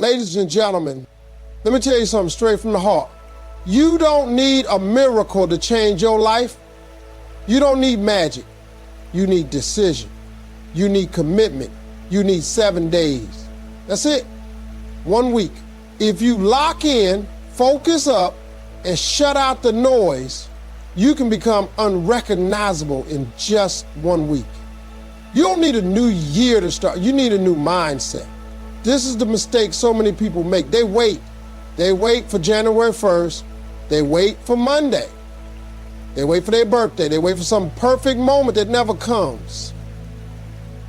Ladies and gentlemen, let me tell you something straight from the heart. You don't need a miracle to change your life. You don't need magic. You need decision. You need commitment. You need 7 days. That's it. 1 week. If you lock in, focus up, and shut out the noise, you can become unrecognizable in just 1 week. You don't need a new year to start. You need a new mindset. This is the mistake so many people make. They wait. They wait for January 1st. They wait for Monday. They wait for their birthday. They wait for some perfect moment that never comes.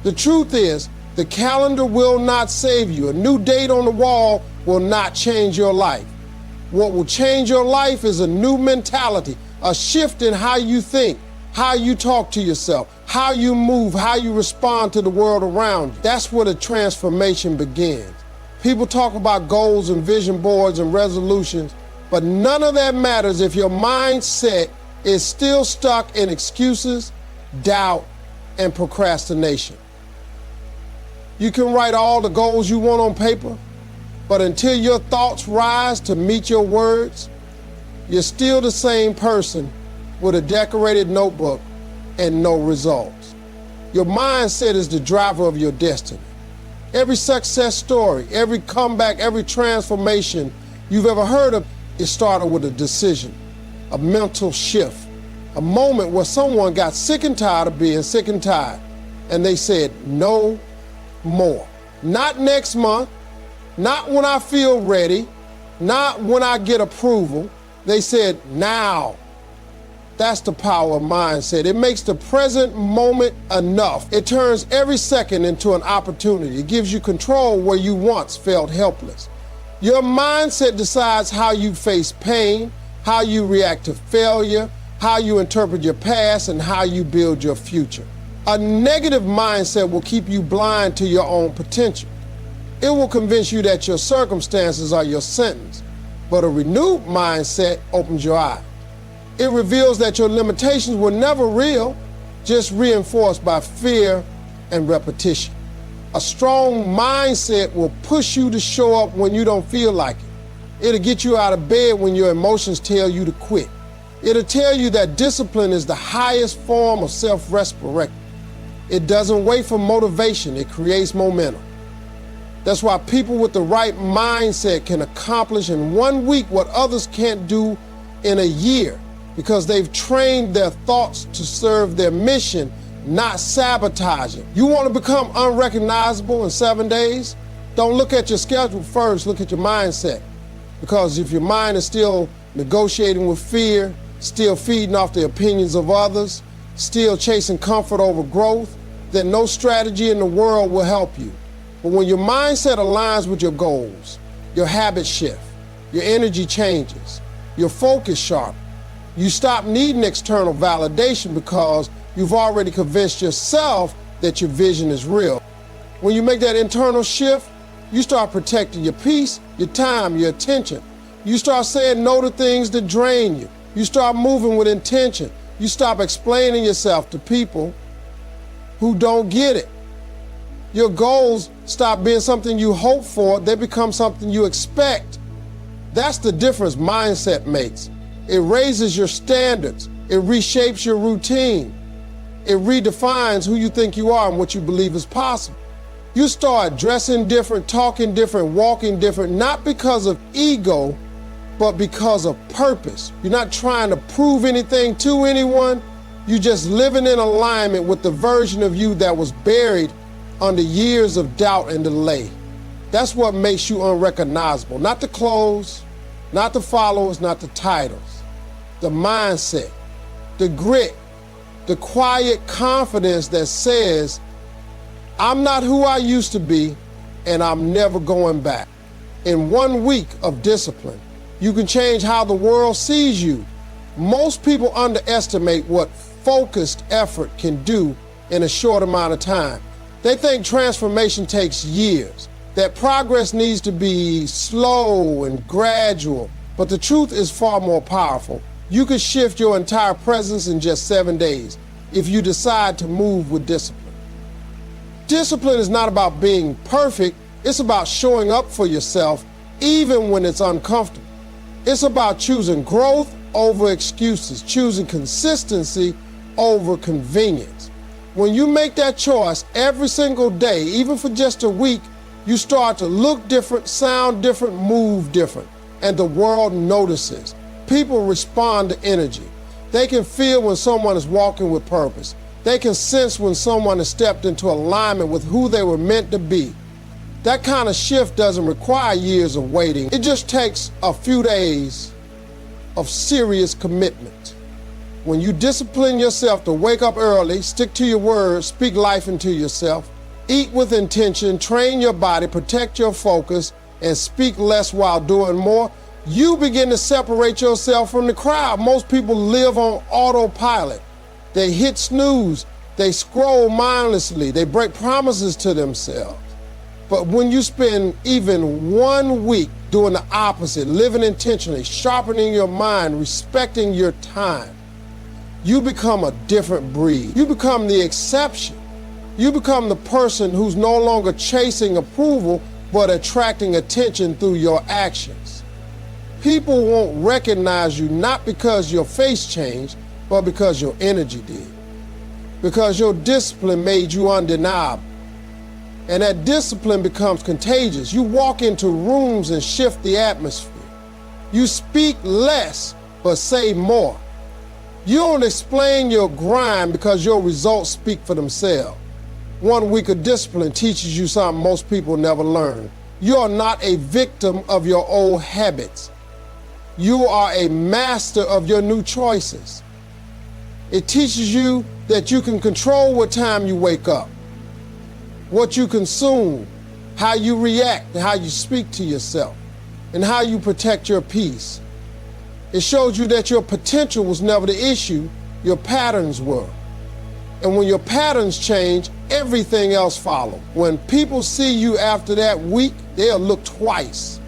The truth is, the calendar will not save you. A new date on the wall will not change your life. What will change your life is a new mentality, a shift in how you think, how you talk to yourself, how you move, how you respond to the world around you. That's where the transformation begins. People talk about goals and vision boards and resolutions, but none of that matters if your mindset is still stuck in excuses, doubt, and procrastination. You can write all the goals you want on paper, but until your thoughts rise to meet your words, you're still the same person with a decorated notebook and no results. Your mindset is the driver of your destiny. Every success story, every comeback, every transformation you've ever heard of, it started with a decision, a mental shift, a moment where someone got sick and tired of being sick and tired, and they said, no more. Not next month, not when I feel ready, not when I get approval. They said, now. That's the power of mindset. It makes the present moment enough. It turns every second into an opportunity. It gives you control where you once felt helpless. Your mindset decides how you face pain, how you react to failure, how you interpret your past, and how you build your future. A negative mindset will keep you blind to your own potential. It will convince you that your circumstances are your sentence, but a renewed mindset opens your eyes. It reveals that your limitations were never real, just reinforced by fear and repetition. A strong mindset will push you to show up when you don't feel like it. It'll get you out of bed when your emotions tell you to quit. It'll tell you that discipline is the highest form of self-respect. It doesn't wait for motivation, it creates momentum. That's why people with the right mindset can accomplish in 1 week what others can't do in a year, because they've trained their thoughts to serve their mission, not sabotage it. You want to become unrecognizable in 7 days? Don't look at your schedule first, look at your mindset. Because if your mind is still negotiating with fear, still feeding off the opinions of others, still chasing comfort over growth, then no strategy in the world will help you. But when your mindset aligns with your goals, your habits shift, your energy changes, your focus sharpens. You stop needing external validation because you've already convinced yourself that your vision is real. When you make that internal shift, you start protecting your peace, your time, your attention. You start saying no to things that drain you. You start moving with intention. You stop explaining yourself to people who don't get it. Your goals stop being something you hope for, they become something you expect. That's the difference mindset makes. It raises your standards. It reshapes your routine. It redefines who you think you are and what you believe is possible. You start dressing different, talking different, walking different, not because of ego, but because of purpose. You're not trying to prove anything to anyone. You're just living in alignment with the version of you that was buried under years of doubt and delay. That's what makes you unrecognizable. Not the clothes, not the followers, not the titles. The mindset, the grit, the quiet confidence that says, I'm not who I used to be, and I'm never going back. In 1 week of discipline, you can change how the world sees you. Most people underestimate what focused effort can do in a short amount of time. They think transformation takes years, that progress needs to be slow and gradual, but the truth is far more powerful. You can shift your entire presence in just 7 days if you decide to move with discipline. Discipline is not about being perfect, It's about showing up for yourself even when it's uncomfortable. It's about choosing growth over excuses, choosing consistency over convenience. When you make that choice every single day, even for just a week, you start to look different, sound different, move different, and the world notices. People respond to energy. They can feel when someone is walking with purpose. They can sense when someone has stepped into alignment with who they were meant to be. That kind of shift doesn't require years of waiting. It just takes a few days of serious commitment. When you discipline yourself to wake up early, stick to your word, speak life into yourself, eat with intention, train your body, protect your focus, and speak less while doing more, you begin to separate yourself from the crowd. Most people live on autopilot. They hit snooze, they scroll mindlessly, they break promises to themselves. But when you spend even 1 week doing the opposite, living intentionally, sharpening your mind, respecting your time, you become a different breed. You become the exception. You become the person who's no longer chasing approval, but attracting attention through your actions. People won't recognize you not because your face changed, but because your energy did. Because your discipline made you undeniable. And that discipline becomes contagious. You walk into rooms and shift the atmosphere. You speak less, but say more. You don't explain your grind because your results speak for themselves. 1 week of discipline teaches you something most people never learn. You are not a victim of your old habits. You are a master of your new choices. It teaches you that you can control what time you wake up, what you consume, how you react, and how you speak to yourself, and how you protect your peace. It shows you that your potential was never the issue, your patterns were. And when your patterns change, everything else follows. When people see you after that week, they'll look twice.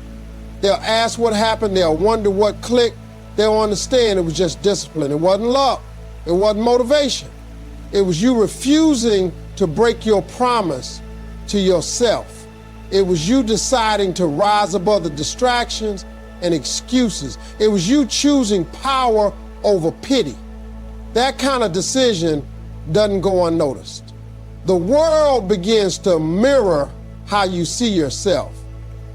They'll ask what happened, they'll wonder what clicked, they'll understand it was just discipline. It wasn't luck, it wasn't motivation. It was you refusing to break your promise to yourself. It was you deciding to rise above the distractions and excuses. It was you choosing power over pity. That kind of decision doesn't go unnoticed. The world begins to mirror how you see yourself.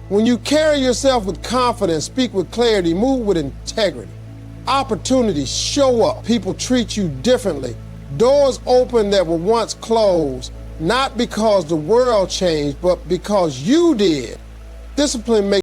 When you carry yourself with confidence, speak with clarity, move with integrity, opportunities show up. People treat you differently. Doors open that were once closed, not because the world changed, but because you did. Discipline makes